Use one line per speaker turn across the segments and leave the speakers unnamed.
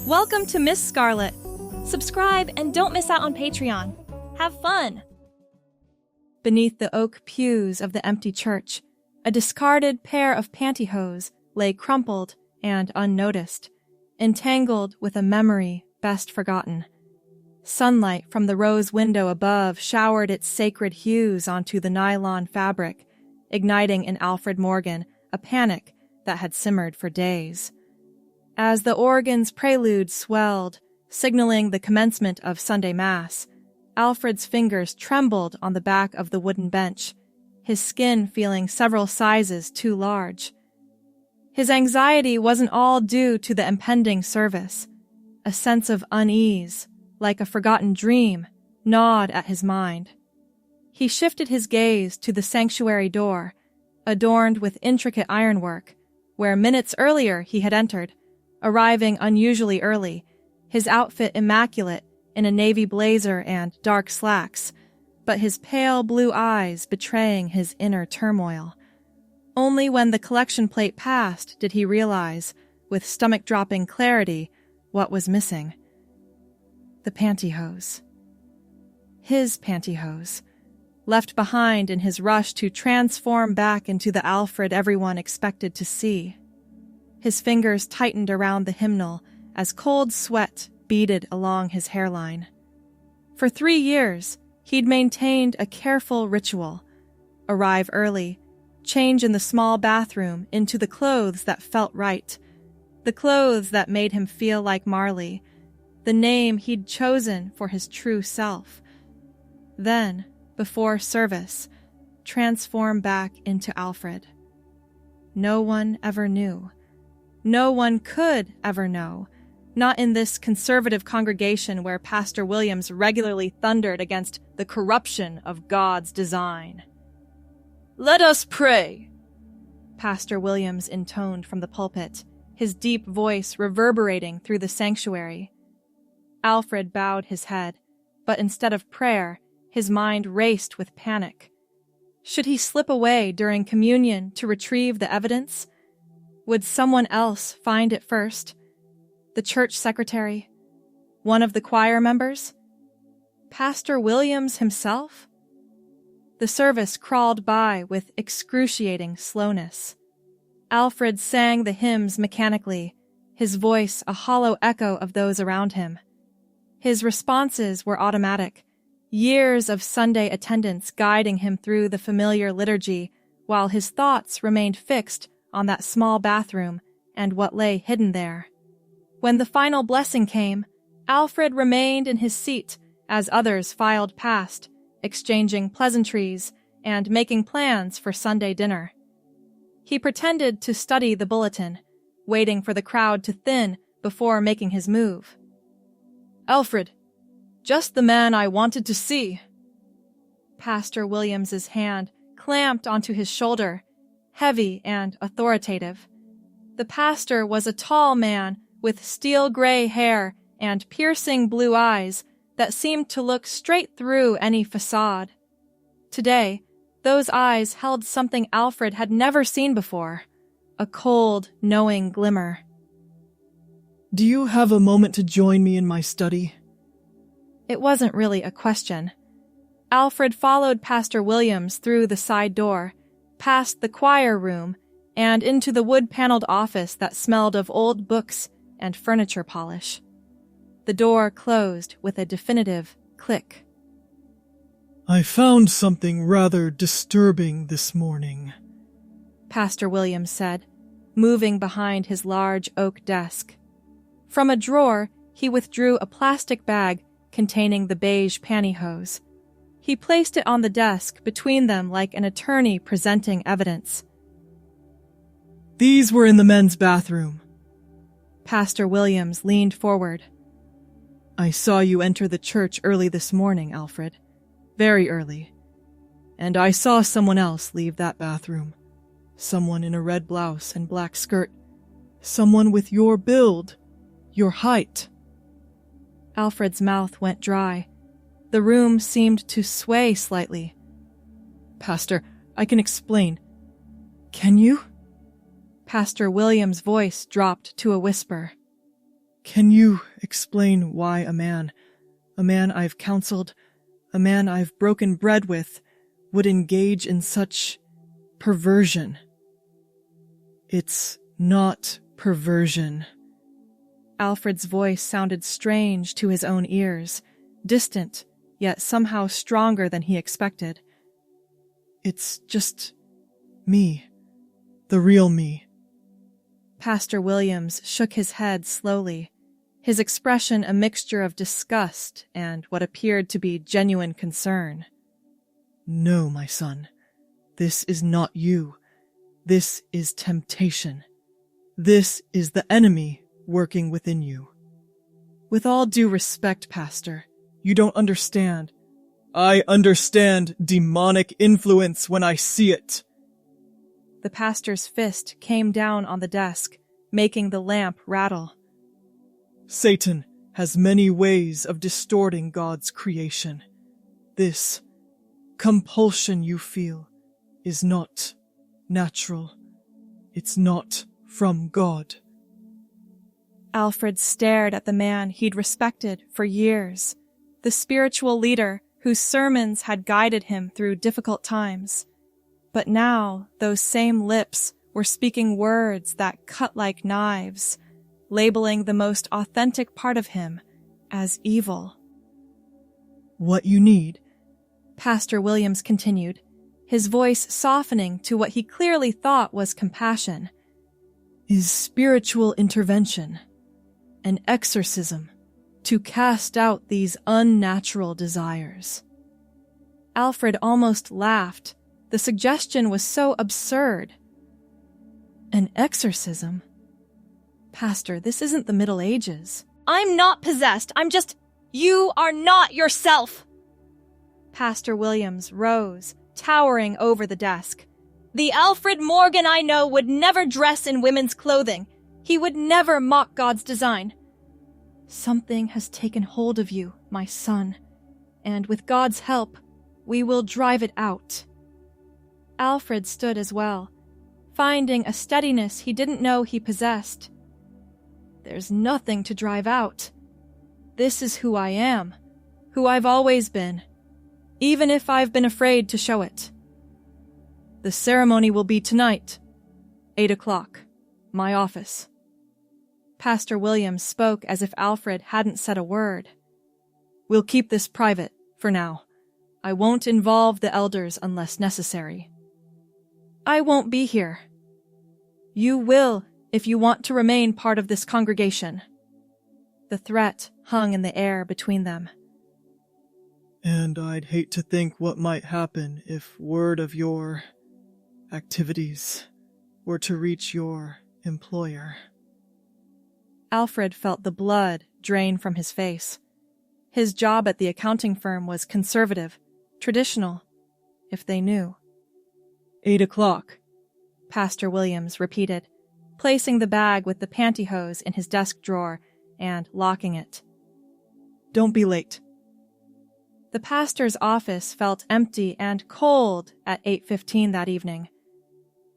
Welcome to Miss Scarlett. Subscribe and don't miss out on Patreon. Have fun! Beneath the oak pews of the empty church, a discarded pair of pantyhose lay crumpled and unnoticed, entangled with a memory best forgotten. Sunlight from the rose window above showered its sacred hues onto the nylon fabric, igniting in Alfred Morgan a panic that had simmered for days. As the organ's prelude swelled, signaling the commencement of Sunday Mass, Alfred's fingers trembled on the back of the wooden bench, his skin feeling several sizes too large. His anxiety wasn't all due to the impending service. A sense of unease, like a forgotten dream, gnawed at his mind. He shifted his gaze to the sanctuary door, adorned with intricate ironwork, where minutes earlier he had entered, arriving unusually early, his outfit immaculate in a navy blazer and dark slacks, but his pale blue eyes betraying his inner turmoil. Only when the collection plate passed did he realize, with stomach-dropping clarity, what was missing. The pantyhose. His pantyhose, left behind in his rush to transform back into the Alfred everyone expected to see. His fingers tightened around the hymnal as cold sweat beaded along his hairline. For 3 years, he'd maintained a careful ritual. Arrive early, change in the small bathroom into the clothes that felt right, the clothes that made him feel like Marley, the name he'd chosen for his true self. Then, before service, transform back into Alfred. No one ever knew. No one could ever know, not in this conservative congregation where Pastor Williams regularly thundered against the corruption of God's design. "Let us pray," Pastor Williams intoned from the pulpit, his deep voice reverberating through the sanctuary. Alfred bowed his head, but instead of prayer, his mind raced with panic. Should he slip away during communion to retrieve the evidence? Would someone else find it first? The church secretary? One of the choir members? Pastor Williams himself? The service crawled by with excruciating slowness. Alfred sang the hymns mechanically, his voice a hollow echo of those around him. His responses were automatic, years of Sunday attendance guiding him through the familiar liturgy, while his thoughts remained fixed on that small bathroom and what lay hidden there. When the final blessing came, Alfred remained in his seat as others filed past, exchanging pleasantries and making plans for Sunday dinner. He pretended to study the bulletin, waiting for the crowd to thin before making his move. "Alfred, just the man I wanted to see." Pastor Williams's hand clamped onto his shoulder, heavy and authoritative. The pastor was a tall man with steel-gray hair and piercing blue eyes that seemed to look straight through any facade. Today, those eyes held something Alfred had never seen before, a cold, knowing glimmer.
"Do you have a moment to join me in my study?"
It wasn't really a question. Alfred followed Pastor Williams through the side door, past the choir room, and into the wood-paneled office that smelled of old books and furniture polish. The door closed with a definitive click.
"I found something rather disturbing this morning,"
Pastor Williams said, moving behind his large oak desk. From a drawer, he withdrew a plastic bag containing the beige pantyhose. He placed it on the desk between them like an attorney presenting evidence.
"These were in the men's bathroom."
Pastor Williams leaned forward.
"I saw you enter the church early this morning, Alfred. Very early. And I saw someone else leave that bathroom. Someone in a red blouse and black skirt. Someone with your build, your height."
Alfred's mouth went dry. The room seemed to sway slightly.
"Pastor, I can explain. Can you?"
Pastor Williams' voice dropped to a whisper.
Can you explain why a man I've counseled, a man I've broken bread with, would engage in such perversion? It's not perversion.
Alfred's voice sounded strange to his own ears, distant, yet somehow stronger than he expected.
It's just me, the real me.
Pastor Williams shook his head slowly, his expression a mixture of disgust and what appeared to be genuine concern.
No, my son, this is not you. This is temptation. This is the enemy working within you. With all due respect, Pastor, you don't understand. I understand demonic influence when I see it.
The pastor's fist came down on the desk, making the lamp rattle.
Satan has many ways of distorting God's creation. This compulsion you feel is not natural. It's not from God.
Alfred stared at the man he'd respected for years, the spiritual leader whose sermons had guided him through difficult times. But now those same lips were speaking words that cut like knives, labeling the most authentic part of him as evil.
What you need,
Pastor Williams continued, his voice softening to what he clearly thought was compassion,
is spiritual intervention, an exorcism, to cast out these unnatural desires.
Alfred almost laughed. The suggestion was so absurd.
An exorcism?
Pastor, this isn't the Middle Ages. I'm not possessed. You are not yourself. Pastor Williams rose, towering over the desk. The Alfred Morgan I know would never dress in women's clothing. He would never mock God's design. Something has taken hold of you, my son, and with God's help, we will drive it out. Alfred stood as well, finding a steadiness he didn't know he possessed. There's nothing to drive out. This is who I am, who I've always been, even if I've been afraid to show it. The ceremony will be tonight, 8 o'clock, my office. Pastor Williams spoke as if Alfred hadn't said a word. We'll keep this private, for now. I won't involve the elders unless necessary. I won't be here. You will, if you want to remain part of this congregation. The threat hung in the air between them.
And I'd hate to think what might happen if word of your activities were to reach your employer.
Alfred felt the blood drain from his face. His job at the accounting firm was conservative, traditional, if they knew.
8 o'clock,
Pastor Williams repeated, placing the bag with the pantyhose in his desk drawer and locking it.
Don't be late.
The pastor's office felt empty and cold at 8:15 that evening.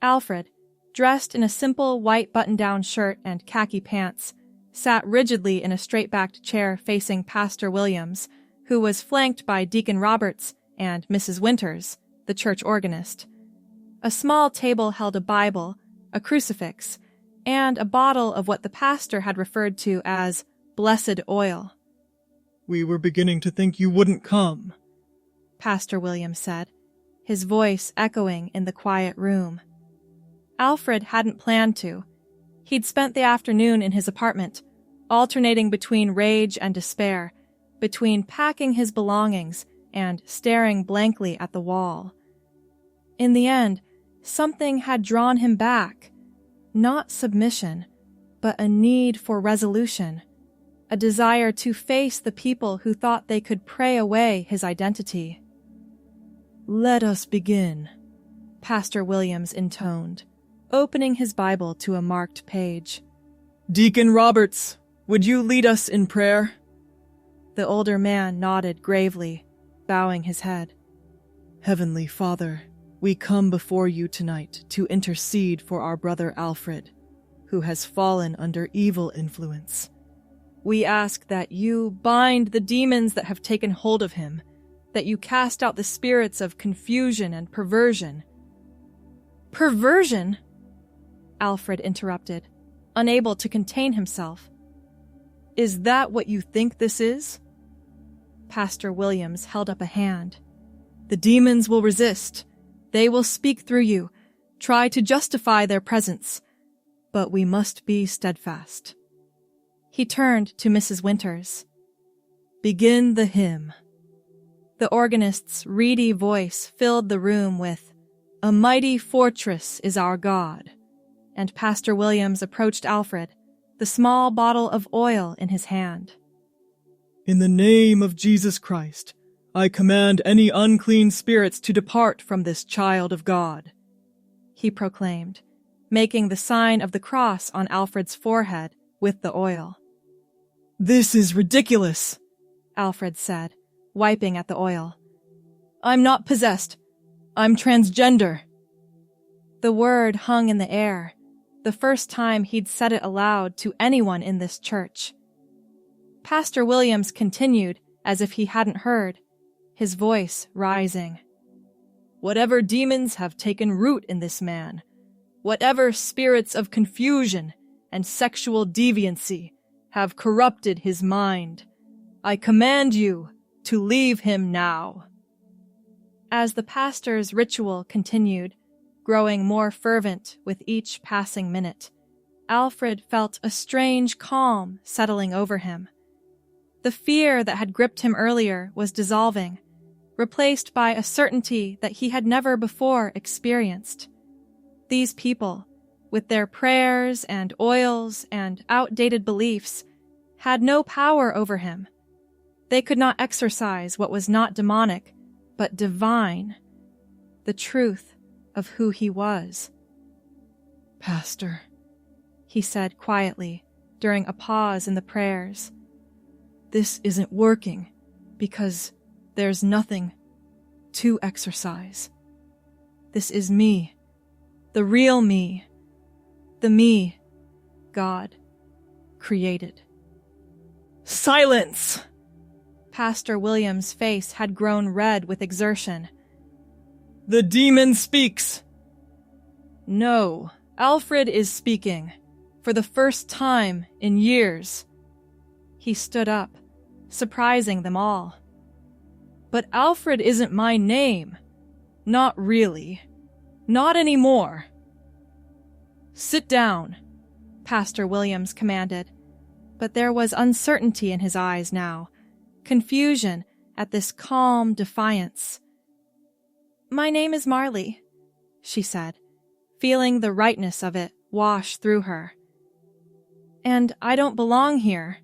Alfred, dressed in a simple white button-down shirt and khaki pants, sat rigidly in a straight-backed chair facing Pastor Williams, who was flanked by Deacon Roberts and Mrs. Winters, the church organist. A small table held a Bible, a crucifix, and a bottle of what the pastor had referred to as blessed oil.
We were beginning to think you wouldn't come,
Pastor Williams said, his voice echoing in the quiet room. Alfred hadn't planned to. He'd spent the afternoon in his apartment, alternating between rage and despair, between packing his belongings and staring blankly at the wall. In the end, something had drawn him back. Not submission, but a need for resolution, a desire to face the people who thought they could pray away his identity.
Let us begin,
Pastor Williams intoned, opening his Bible to a marked page.
Deacon Roberts, would you lead us in prayer?
The older man nodded gravely, bowing his head.
Heavenly Father, we come before you tonight to intercede for our brother Alfred, who has fallen under evil influence. We ask that you bind the demons that have taken hold of him, that you cast out the spirits of confusion and perversion."
"Perversion?" Alfred interrupted, unable to contain himself.
"Is that what you think this is?"
Pastor Williams held up a hand.
"The demons will resist. They will speak through you, try to justify their presence. But we must be steadfast."
He turned to Mrs. Winters.
"Begin the hymn."
The organist's reedy voice filled the room with, "A mighty fortress is our God," and Pastor Williams approached Alfred, the small bottle of oil in his hand.
"In the name of Jesus Christ, I command any unclean spirits to depart from this child of God,"
he proclaimed, making the sign of the cross on Alfred's forehead with the oil.
"This is ridiculous,"
Alfred said, wiping at the oil.
"I'm not possessed. I'm transgender."
The word hung in the air, the first time he'd said it aloud to anyone in this church. Pastor Williams continued as if he hadn't heard, his voice rising.
"Whatever demons have taken root in this man, whatever spirits of confusion and sexual deviancy have corrupted his mind, I command you to leave him now."
As the pastor's ritual continued, growing more fervent with each passing minute, Alfred felt a strange calm settling over him. The fear that had gripped him earlier was dissolving, replaced by a certainty that he had never before experienced. These people, with their prayers and oils and outdated beliefs, had no power over him. They could not exorcise what was not demonic, but divine, the truth of who he was.
"Pastor,"
he said quietly during a pause in the prayers,
"this isn't working because there's nothing to exorcise. This is me, the real me, the me God created." "Silence!"
Pastor Williams' face had grown red with exertion.
"The demon speaks." "No, Alfred is speaking, for the first time in years."
He stood up, surprising them all.
"But Alfred isn't my name. Not really. Not anymore." "Sit down,"
Pastor Williams commanded, but there was uncertainty in his eyes now, confusion at this calm defiance. "My name is Marley," she said, feeling the rightness of it wash through her. "And I don't belong here.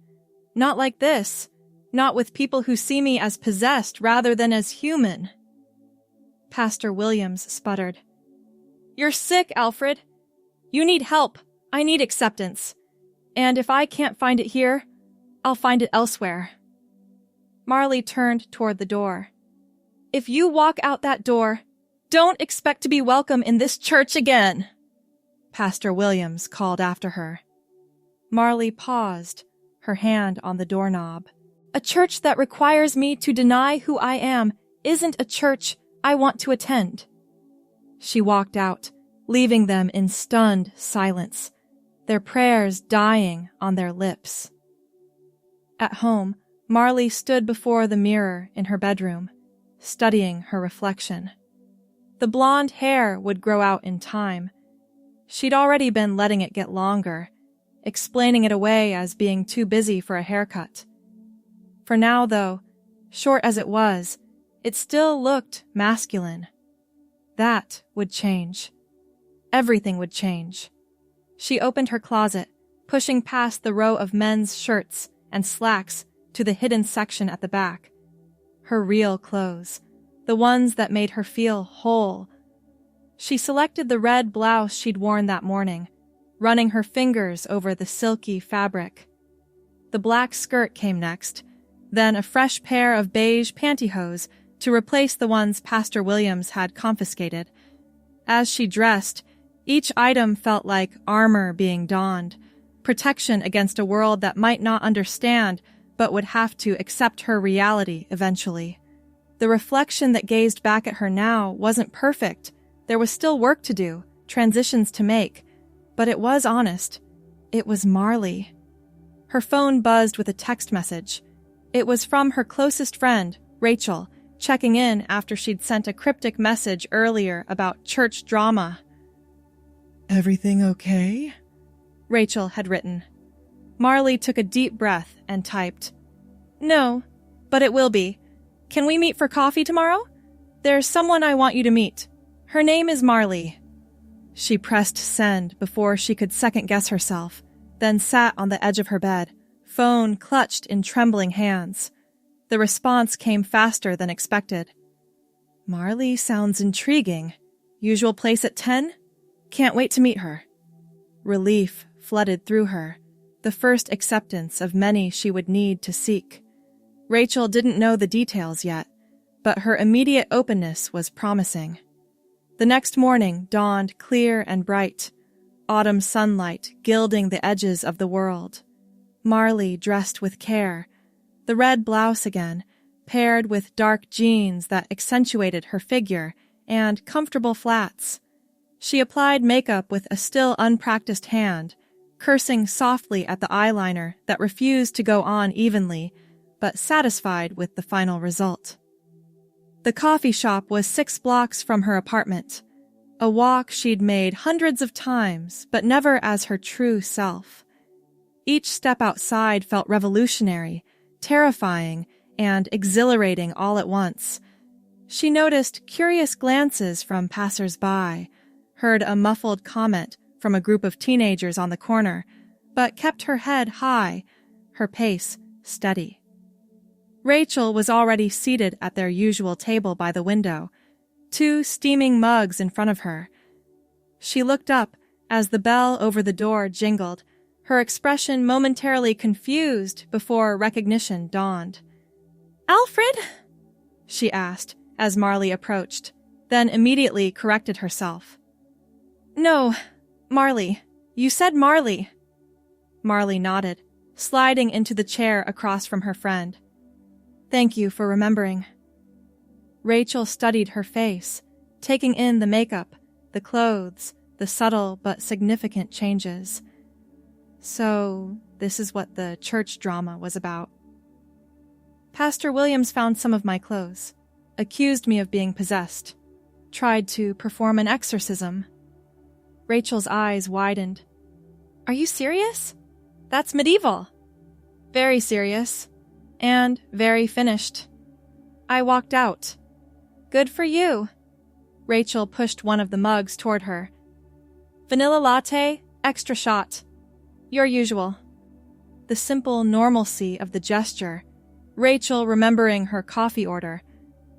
Not like this. Not with people who see me as possessed rather than as human." Pastor Williams sputtered. "You're sick, Alfred. You need help. I need acceptance. And if I can't find it here, I'll find it elsewhere." Marley turned toward the door. "If you walk out that door, don't expect to be welcome in this church again," Pastor Williams called after her. Marley paused, her hand on the doorknob. "A church that requires me to deny who I am isn't a church I want to attend." She walked out, leaving them in stunned silence, their prayers dying on their lips. At home, Marley stood before the mirror in her bedroom, studying her reflection. The blonde hair would grow out in time. She'd already been letting it get longer, explaining it away as being too busy for a haircut. For now, though, short as it was, it still looked masculine. That would change. Everything would change. She opened her closet, pushing past the row of men's shirts and slacks to the hidden section at the back. Her real clothes, the ones that made her feel whole. She selected the red blouse she'd worn that morning, running her fingers over the silky fabric. The black skirt came next, then a fresh pair of beige pantyhose to replace the ones Pastor Williams had confiscated. As she dressed, each item felt like armor being donned, protection against a world that might not understand but would have to accept her reality eventually. The reflection that gazed back at her now wasn't perfect. There was still work to do, transitions to make, but it was honest. It was Marley. Her phone buzzed with a text message. It was from her closest friend, Rachel, checking in after she'd sent a cryptic message earlier about church drama.
"Everything okay?"
Rachel had written. Marley took a deep breath and typed, "No, but it will be. Can we meet for coffee tomorrow? There's someone I want you to meet. Her name is Marley." She pressed send before she could second-guess herself, then sat on the edge of her bed, phone clutched in trembling hands. The response came faster than expected. "Marley sounds intriguing. Usual place at 10? Can't wait to meet her." Relief flooded through her, the first acceptance of many she would need to seek. Rachel didn't know the details yet, but her immediate openness was promising. The next morning dawned clear and bright, autumn sunlight gilding the edges of the world. Marley dressed with care, the red blouse again, paired with dark jeans that accentuated her figure and comfortable flats. She applied makeup with a still unpracticed hand, cursing softly at the eyeliner that refused to go on evenly, but satisfied with the final result. The coffee shop was 6 blocks from her apartment, a walk she'd made hundreds of times, but never as her true self. Each step outside felt revolutionary, terrifying, and exhilarating all at once. She noticed curious glances from passers-by, heard a muffled comment from a group of teenagers on the corner, but kept her head high, her pace steady. Rachel was already seated at their usual table by the window, 2 steaming mugs in front of her. She looked up as the bell over the door jingled, her expression momentarily confused before recognition dawned. "Alfred?" she asked as Marley approached, then immediately corrected herself. "No, Marley. You said Marley." Marley nodded, sliding into the chair across from her friend. "Thank you for remembering." Rachel studied her face, taking in the makeup, the clothes, the subtle but significant changes. So, this is what the church drama was about. Pastor Williams found some of my clothes, accused me of being possessed, tried to perform an exorcism. Rachel's eyes widened. "Are you serious? That's medieval." "Very serious. And very finished." I walked out. "Good for you." Rachel pushed one of the mugs toward her. "Vanilla latte, extra shot. Your usual." The simple normalcy of the gesture, Rachel remembering her coffee order,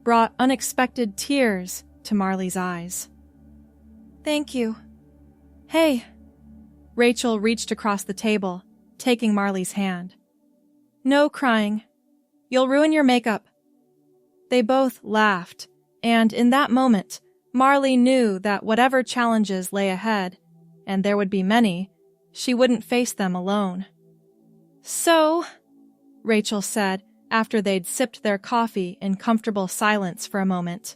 brought unexpected tears to Marley's eyes. "Thank you." "Hey." Rachel reached across the table, taking Marley's hand. "No crying. You'll ruin your makeup." They both laughed, and in that moment, Marley knew that whatever challenges lay ahead, and there would be many, she wouldn't face them alone. "So," Rachel said after they'd sipped their coffee in comfortable silence for a moment,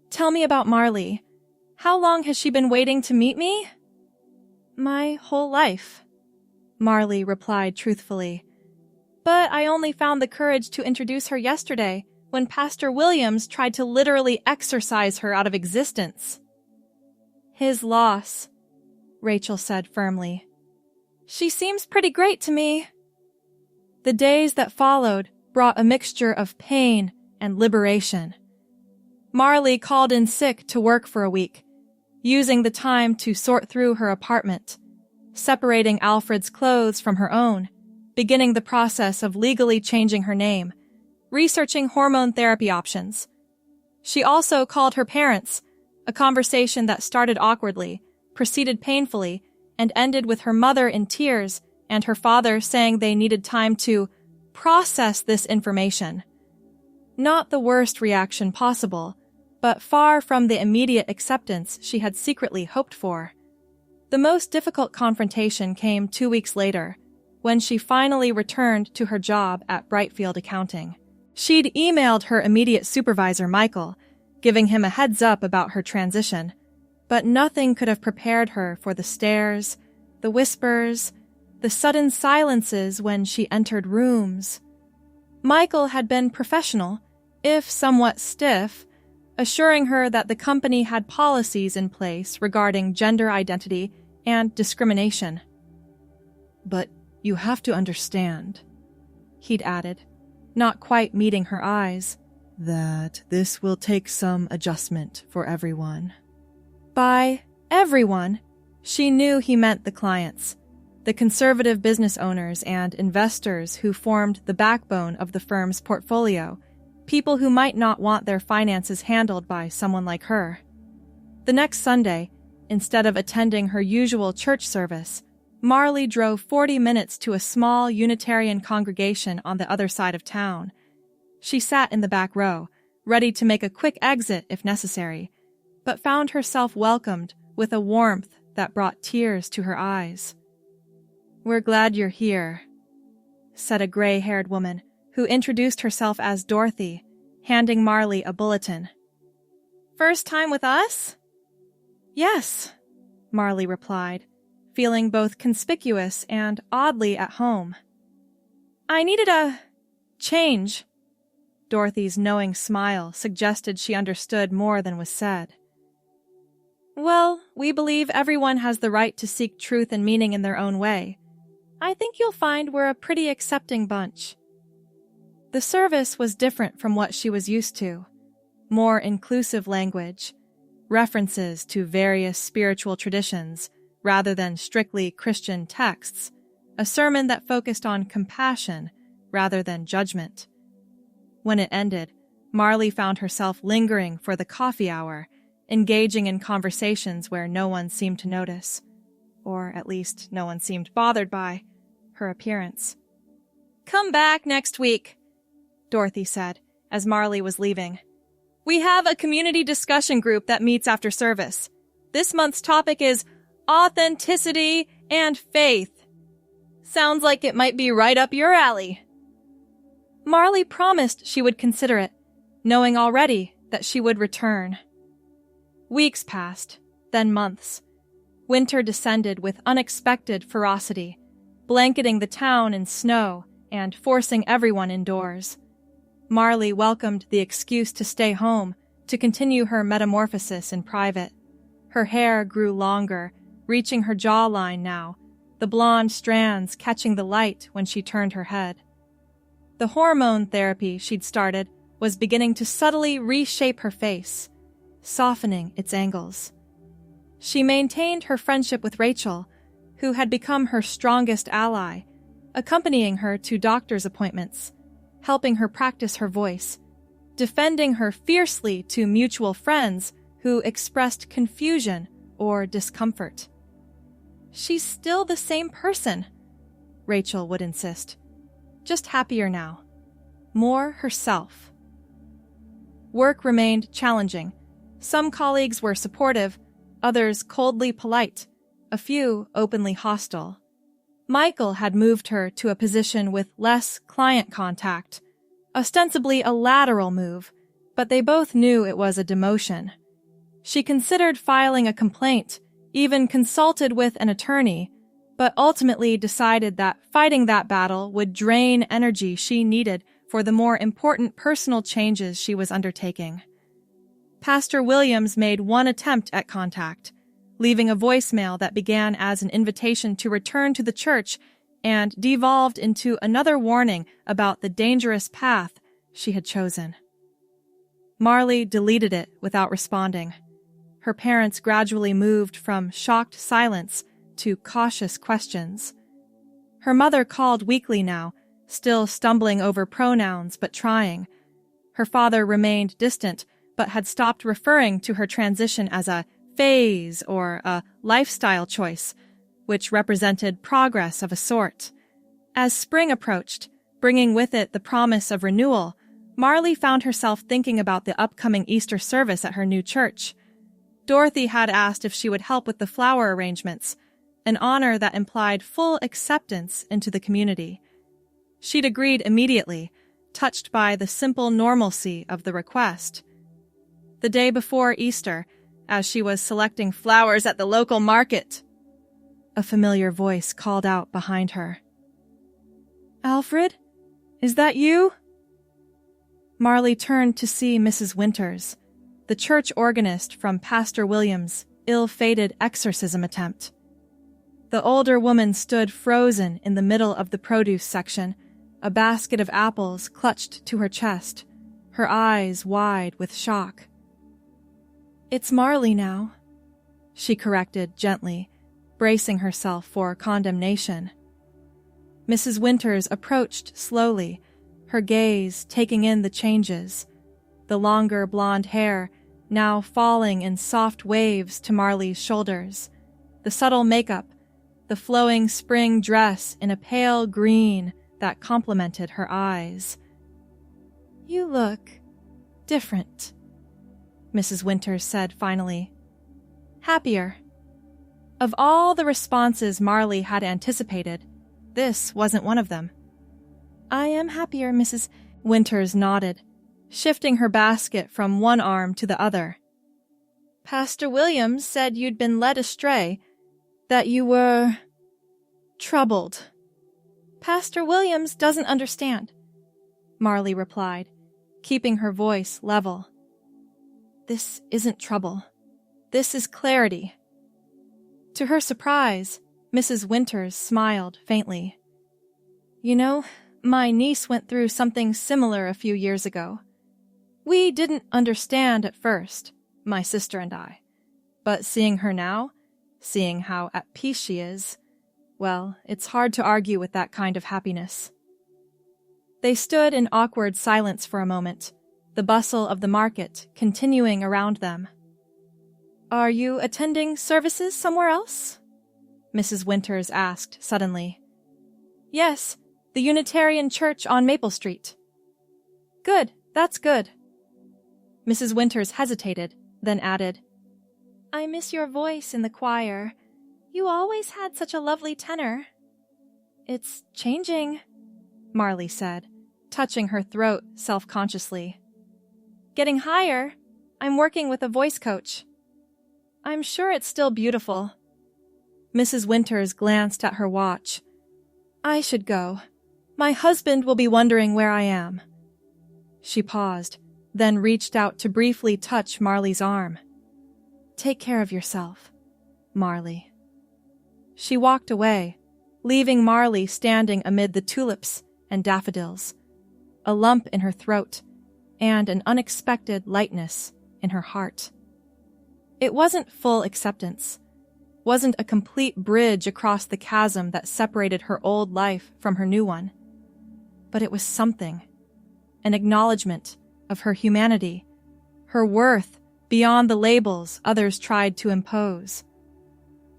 "tell me about Marley. How long has she been waiting to meet me?" "My whole life," Marley replied truthfully. "But I only found the courage to introduce her yesterday when Pastor Williams tried to literally exorcise her out of existence." "His loss," Rachel said firmly. "She seems pretty great to me." The days that followed brought a mixture of pain and liberation. Marley called in sick to work for a week, using the time to sort through her apartment, separating Alfred's clothes from her own, beginning the process of legally changing her name, researching hormone therapy options. She also called her parents, a conversation that started awkwardly, proceeded painfully, and ended with her mother in tears and her father saying they needed time to process this information. Not the worst reaction possible, but far from the immediate acceptance she had secretly hoped for. The most difficult confrontation came 2 weeks later, when she finally returned to her job at Brightfield Accounting. She'd emailed her immediate supervisor, Michael, giving him a heads up about her transition, but nothing could have prepared her for the stares, the whispers, the sudden silences when she entered rooms. Michael had been professional, if somewhat stiff, assuring her that the company had policies in place regarding gender identity and discrimination.
"But you have to understand,"
he'd added, not quite meeting her eyes,
"that this will take some adjustment for everyone."
By everyone, she knew he meant the clients, the conservative business owners and investors who formed the backbone of the firm's portfolio, people who might not want their finances handled by someone like her. The next Sunday, instead of attending her usual church service, Marley drove 40 minutes to a small Unitarian congregation on the other side of town. She sat in the back row, ready to make a quick exit if necessary, but found herself welcomed with a warmth that brought tears to her eyes. "We're glad you're here," said a gray-haired woman who introduced herself as Dorothy, handing Marley a bulletin. "First time with us?" "Yes," Marley replied, feeling both conspicuous and oddly at home. "I needed a change." Dorothy's knowing smile suggested she understood more than was said. "Well, we believe everyone has the right to seek truth and meaning in their own way. I think you'll find we're a pretty accepting bunch." The service was different from what she was used to. More inclusive language, references to various spiritual traditions rather than strictly Christian texts, a sermon that focused on compassion rather than judgment. When it ended, Marley found herself lingering for the coffee hour, engaging in conversations where no one seemed to notice, or at least no one seemed bothered by, her appearance. "Come back next week," Dorothy said, as Marley was leaving. "We have a community discussion group that meets after service. This month's topic is authenticity and faith. Sounds like it might be right up your alley." Marley promised she would consider it, knowing already that she would return. Weeks passed, then months. Winter descended with unexpected ferocity, blanketing the town in snow and forcing everyone indoors. Marley welcomed the excuse to stay home, to continue her metamorphosis in private. Her hair grew longer, reaching her jawline now, the blonde strands catching the light when she turned her head. The hormone therapy she'd started was beginning to subtly reshape her face, softening its angles. She maintained her friendship with Rachel, who had become her strongest ally, accompanying her to doctor's appointments, helping her practice her voice, defending her fiercely to mutual friends who expressed confusion or discomfort. "She's still the same person," Rachel would insist. "Just happier now. More herself." Work remained challenging. Some colleagues were supportive, others coldly polite, a few openly hostile. Michael had moved her to a position with less client contact, ostensibly a lateral move, but they both knew it was a demotion. She considered filing a complaint, even consulted with an attorney, but ultimately decided that fighting that battle would drain energy she needed for the more important personal changes she was undertaking. Pastor Williams made one attempt at contact, leaving a voicemail that began as an invitation to return to the church and devolved into another warning about the dangerous path she had chosen. Marley deleted it without responding. Her parents gradually moved from shocked silence to cautious questions. Her mother called weekly now, still stumbling over pronouns but trying. Her father remained distant, but had stopped referring to her transition as a phase or a lifestyle choice, which represented progress of a sort. As spring approached, bringing with it the promise of renewal, Marley found herself thinking about the upcoming Easter service at her new church. Dorothy had asked if she would help with the flower arrangements, an honor that implied full acceptance into the community. She'd agreed immediately, touched by the simple normalcy of the request. The day before Easter, as she was selecting flowers at the local market, a familiar voice called out behind her. "Alfred? Is that you?" Marley turned to see Mrs. Winters, the church organist from Pastor Williams' ill-fated exorcism attempt. The older woman stood frozen in the middle of the produce section, a basket of apples clutched to her chest, her eyes wide with shock. "It's Marley now," she corrected gently, bracing herself for condemnation. Mrs. Winters approached slowly, her gaze taking in the changes, the longer blonde hair now falling in soft waves to Marley's shoulders, the subtle makeup, the flowing spring dress in a pale green that complemented her eyes. "You look different," Mrs. Winters said finally. "Happier." Of all the responses Marley had anticipated, this wasn't one of them. "I am happier," Mrs. Winters nodded, shifting her basket from one arm to the other. "Pastor Williams said you'd been led astray, that you were troubled." "Pastor Williams doesn't understand," Marley replied, keeping her voice level. "This isn't trouble. This is clarity." To her surprise, Mrs. Winters smiled faintly. "You know, my niece went through something similar a few years ago. We didn't understand at first, my sister and I, but seeing her now, seeing how at peace she is, well, it's hard to argue with that kind of happiness." They stood in awkward silence for a moment, the bustle of the market continuing around them. "Are you attending services somewhere else?" Mrs. Winters asked suddenly. "Yes, the Unitarian Church on Maple Street." "Good, that's good." Mrs. Winters hesitated, then added, "I miss your voice in the choir. You always had such a lovely tenor." "It's changing," Marley said, touching her throat self-consciously. "Getting higher. I'm working with a voice coach." "I'm sure it's still beautiful." Mrs. Winters glanced at her watch. "I should go. My husband will be wondering where I am." She paused, then reached out to briefly touch Marley's arm. "Take care of yourself, Marley." She walked away, leaving Marley standing amid the tulips and daffodils, a lump in her throat and an unexpected lightness in her heart. It wasn't full acceptance, wasn't a complete bridge across the chasm that separated her old life from her new one, but it was something, an acknowledgement of her humanity, her worth beyond the labels others tried to impose.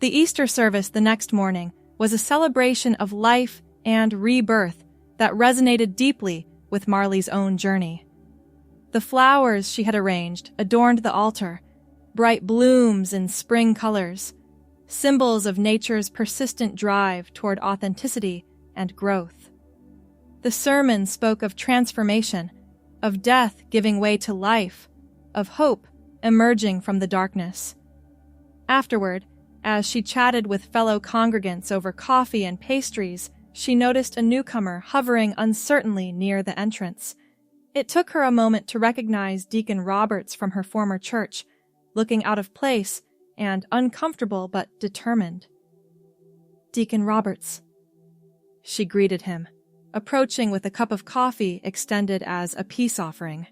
The Easter service the next morning was a celebration of life and rebirth that resonated deeply with Marley's own journey. The flowers she had arranged adorned the altar, bright blooms in spring colors, symbols of nature's persistent drive toward authenticity and growth. The sermon spoke of transformation, of death giving way to life, of hope emerging from the darkness. Afterward, as she chatted with fellow congregants over coffee and pastries, she noticed a newcomer hovering uncertainly near the entrance. It took her a moment to recognize Deacon Roberts from her former church, looking out of place and uncomfortable but determined. "Deacon Roberts," she greeted him, approaching with a cup of coffee extended as a peace offering.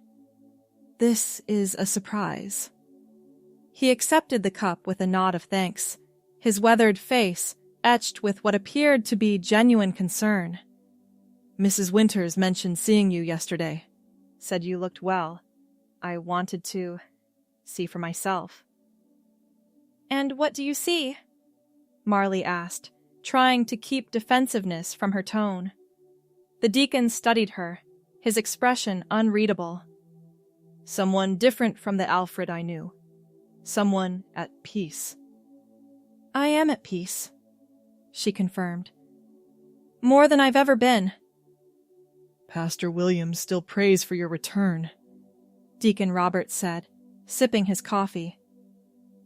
"This is a surprise." He accepted the cup with a nod of thanks, his weathered face etched with what appeared to be genuine concern. "Mrs. Winters mentioned seeing you yesterday. Said you looked well. I wanted to see for myself." "And what do you see?" Marley asked, trying to keep defensiveness from her tone. The deacon studied her, his expression unreadable. "Someone different from the Alfred I knew.
someone at peace.
I am at peace, she confirmed. More than I've ever been.
Pastor Williams still prays for your return,
Deacon Roberts said, sipping his coffee.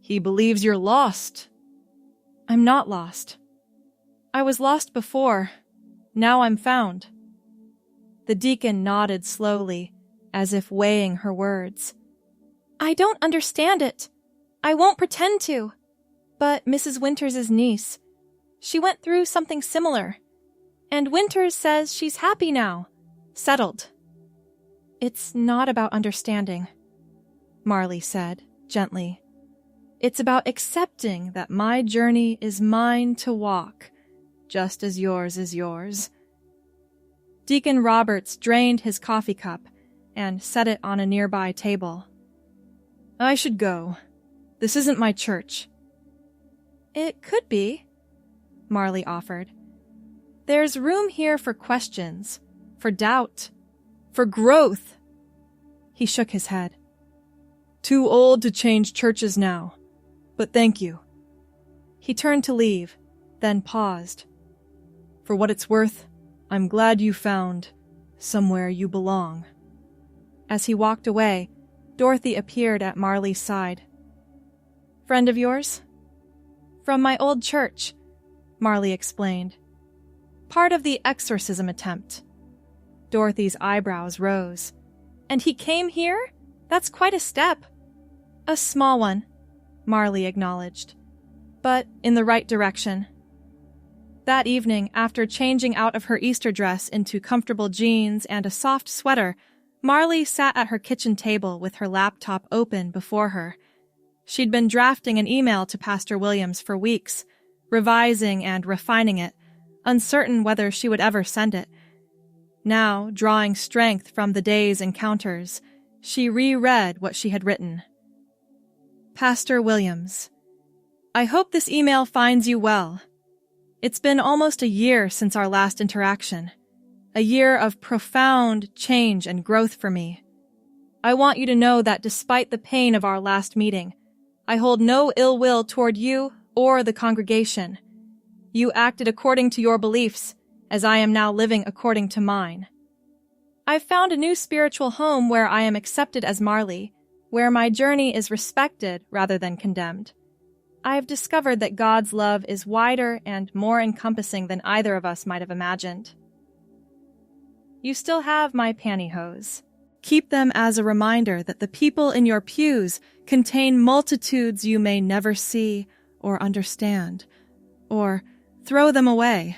He believes you're lost.
I'm not lost. I was lost before. Now I'm found. The deacon nodded slowly, as if weighing her words. I don't understand it. I won't pretend to. But Mrs. Winters' niece, she went through something similar. And Winters says she's happy now. Settled. It's not about understanding, Marley said, gently. It's about accepting that my journey is mine to walk, just as yours is yours. Deacon Roberts drained his coffee cup and set it on a nearby table. I should go. This isn't my church. It could be, Marley offered. There's room here for questions, for doubt, for growth. He shook his head. Too old to change churches now, but thank you. He turned to leave, then paused. For what it's worth, I'm glad you found somewhere you belong. As he walked away, Dorothy appeared at Marley's side. Friend of yours? From my old church, Marley explained. Part of the exorcism attempt. Dorothy's eyebrows rose. And he came here? That's quite a step. A small one, Marley acknowledged. But in the right direction. That evening, after changing out of her Easter dress into comfortable jeans and a soft sweater, Marley sat at her kitchen table with her laptop open before her. She'd been drafting an email to Pastor Williams for weeks, revising and refining it, uncertain whether she would ever send it. Now, drawing strength from the day's encounters, she reread what she had written. Pastor Williams, I hope this email finds you well. It's been almost a year since our last interaction, a year of profound change and growth for me. I want you to know that despite the pain of our last meeting, I hold no ill will toward you or the congregation. You acted according to your beliefs, as I am now living according to mine. I've found a new spiritual home where I am accepted as Marley, where my journey is respected rather than condemned. I have discovered that God's love is wider and more encompassing than either of us might have imagined. You still have my pantyhose. Keep them as a reminder that the people in your pews contain multitudes you may never see or understand, or throw them away.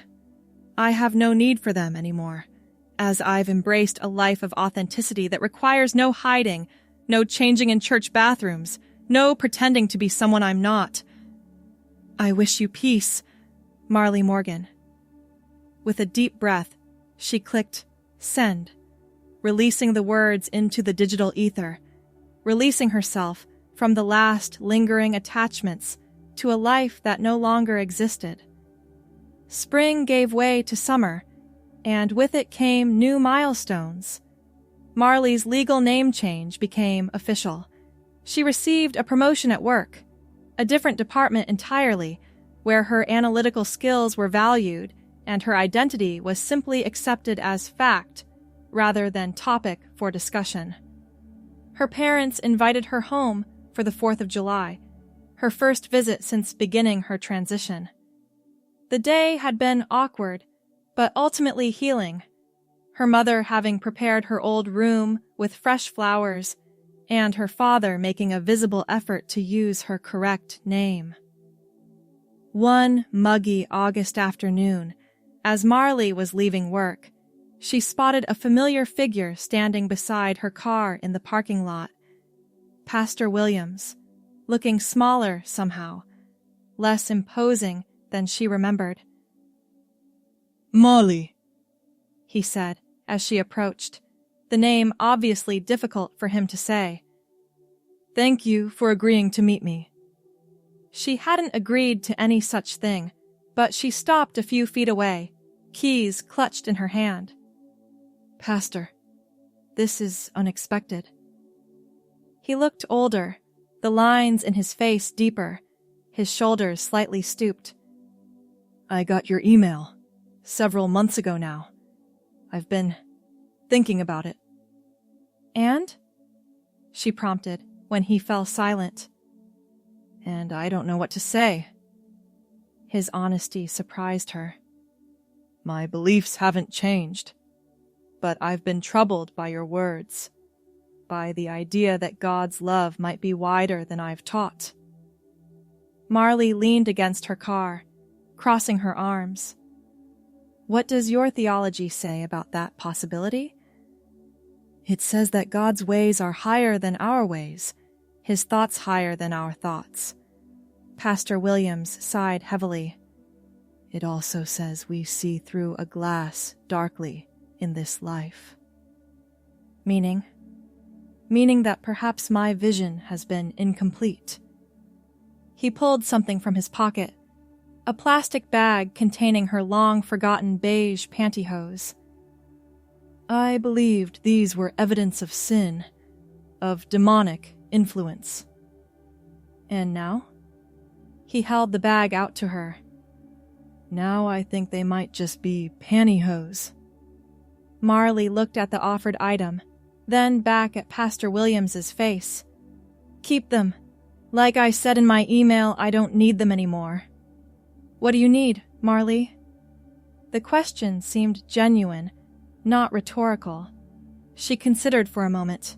I have no need for them anymore, as I've embraced a life of authenticity that requires no hiding, no changing in church bathrooms, no pretending to be someone I'm not. I wish you peace, Marley Morgan. With a deep breath, she clicked send, releasing the words into the digital ether, releasing herself from the last lingering attachments to a life that no longer existed. Spring gave way to summer, and with it came new milestones. Marley's legal name change became official. She received a promotion at work, a different department entirely, where her analytical skills were valued and her identity was simply accepted as fact rather than topic for discussion. Her parents invited her home for the 4th of July, her first visit since beginning her transition. The day had been awkward, but ultimately healing, her mother having prepared her old room with fresh flowers and her father making a visible effort to use her correct name. One muggy August afternoon, as Marley was leaving work, she spotted a familiar figure standing beside her car in the parking lot. Pastor Williams, looking smaller somehow, less imposing than she remembered.
Molly,
he said as she approached, the name obviously difficult for him to say. Thank you for agreeing to meet me. She hadn't agreed to any such thing, but she stopped a few feet away, keys clutched in her hand. Pastor, this is unexpected. He looked older, the lines in his face deeper, his shoulders slightly stooped.
I got your email several months ago now. I've been thinking about it.
And? She prompted when he fell silent.
And I don't know what to say.
His honesty surprised her.
My beliefs haven't changed, but I've been troubled by your words, by the idea that God's love might be wider than I've taught.
Marley leaned against her car, crossing her arms. What does your theology say about that possibility?
It says that God's ways are higher than our ways, His thoughts higher than our thoughts.
Pastor Williams sighed heavily.
It also says we see through a glass darkly in this life.
Meaning?
Meaning that perhaps my vision has been incomplete.
He pulled something from his pocket, a plastic bag containing her long-forgotten beige pantyhose.
I believed these were evidence of sin, of demonic influence.
And now? He held the bag out to her.
Now I think they might just be pantyhose.
Marley looked at the offered item, then back at Pastor Williams's face. Keep them. Like I said in my email, I don't need them anymore. What do you need, Marley? The question seemed genuine, not rhetorical. She considered for a moment.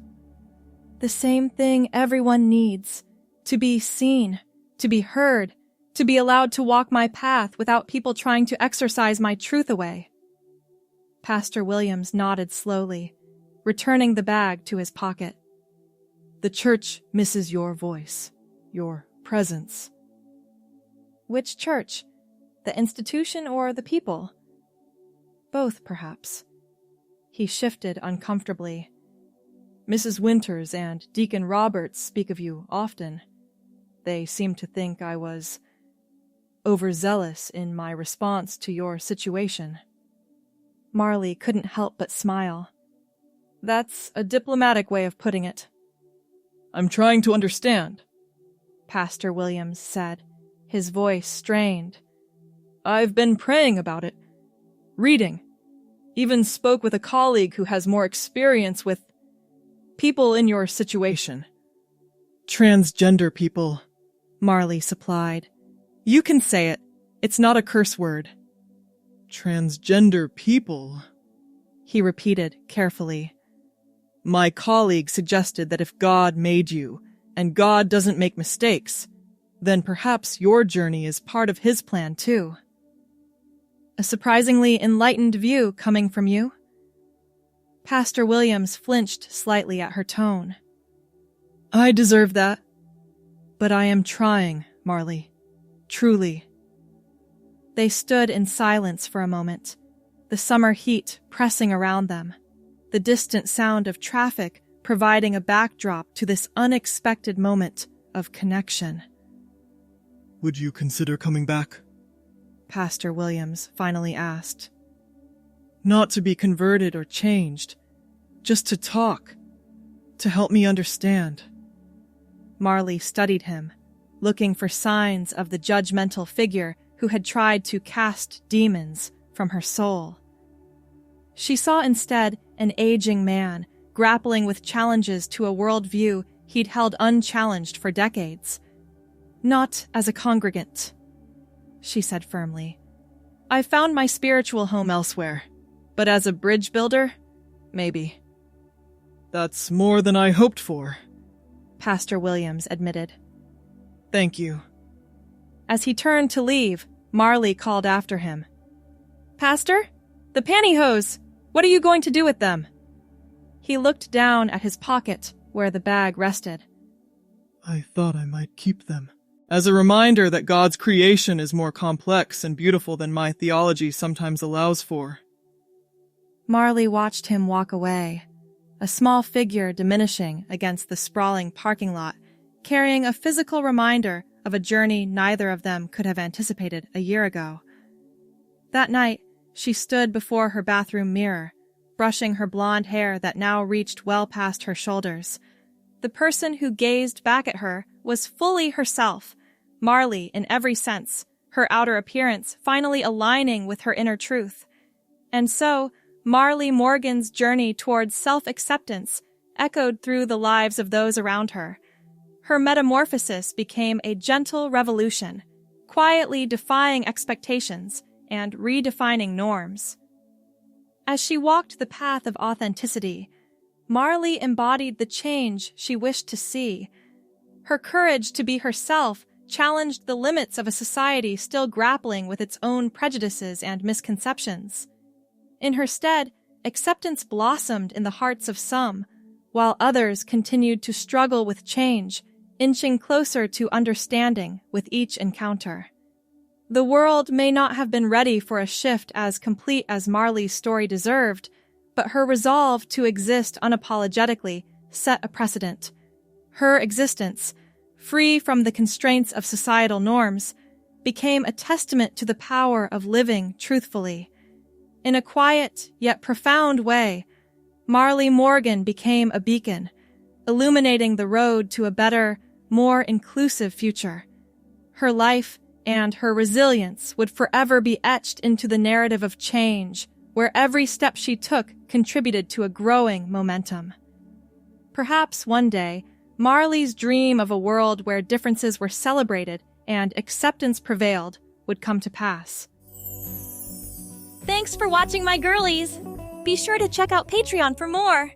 The same thing everyone needs. To be seen, to be heard, to be allowed to walk my path without people trying to exorcise my truth away. Pastor Williams nodded slowly, returning the bag to his pocket.
The church misses your voice, your presence.
Which church? The institution or the people? Both, perhaps. He shifted uncomfortably.
Mrs. Winters and Deacon Roberts speak of you often. They seem to think I was overzealous in my response to your situation.
Marley couldn't help but smile.
That's a diplomatic way of putting it. I'm trying to understand,
Pastor Williams said, his voice strained.
I've been praying about it, reading, even spoke with a colleague who has more experience with people in your situation. Transgender people, Marley supplied. You can say it. It's not a curse word. Transgender people, he repeated carefully. My colleague suggested that if God made you, and God doesn't make mistakes, then perhaps your journey is part of His plan too.
A surprisingly enlightened view coming from you. Pastor Williams flinched slightly at her tone.
I deserve that. But I am trying, Marley. Truly.
They stood in silence for a moment, the summer heat pressing around them, the distant sound of traffic providing a backdrop to this unexpected moment of connection.
Would you consider coming back?
Pastor Williams finally asked.
Not to be converted or changed, just to talk, to help me understand.
Marley studied him, looking for signs of the judgmental figure who had tried to cast demons from her soul. She saw instead an aging man grappling with challenges to a worldview he'd held unchallenged for decades. Not as a congregant, she said firmly. I found my spiritual home elsewhere, but as a bridge builder, maybe.
That's more than I hoped for,
Pastor Williams admitted.
Thank you.
As he turned to leave, Marley called after him. Pastor, the pantyhose! What are you going to do with them? He looked down at his pocket where the bag rested.
I thought I might keep them, as a reminder that God's creation is more complex and beautiful than my theology sometimes allows for.
Marley watched him walk away, a small figure diminishing against the sprawling parking lot, carrying a physical reminder of a journey neither of them could have anticipated a year ago. That night, she stood before her bathroom mirror, brushing her blonde hair that now reached well past her shoulders. The person who gazed back at her was fully herself, Marley in every sense, her outer appearance finally aligning with her inner truth. And so, Marley Morgan's journey towards self-acceptance echoed through the lives of those around her. Her metamorphosis became a gentle revolution, quietly defying expectations and redefining norms. As she walked the path of authenticity, Marley embodied the change she wished to see. Her courage to be herself challenged the limits of a society still grappling with its own prejudices and misconceptions. In her stead, acceptance blossomed in the hearts of some, while others continued to struggle with change, inching closer to understanding with each encounter. The world may not have been ready for a shift as complete as Marley's story deserved, but her resolve to exist unapologetically set a precedent. Her existence, free from the constraints of societal norms, became a testament to the power of living truthfully. In a quiet yet profound way, Marley Morgan became a beacon, illuminating the road to a better, more inclusive future. Her life and her resilience would forever be etched into the narrative of change, where every step she took contributed to a growing momentum. Perhaps one day, Marley's dream of a world where differences were celebrated and acceptance prevailed would come to pass.
Thanks for watching, my girlies! Be sure to check out Patreon for more!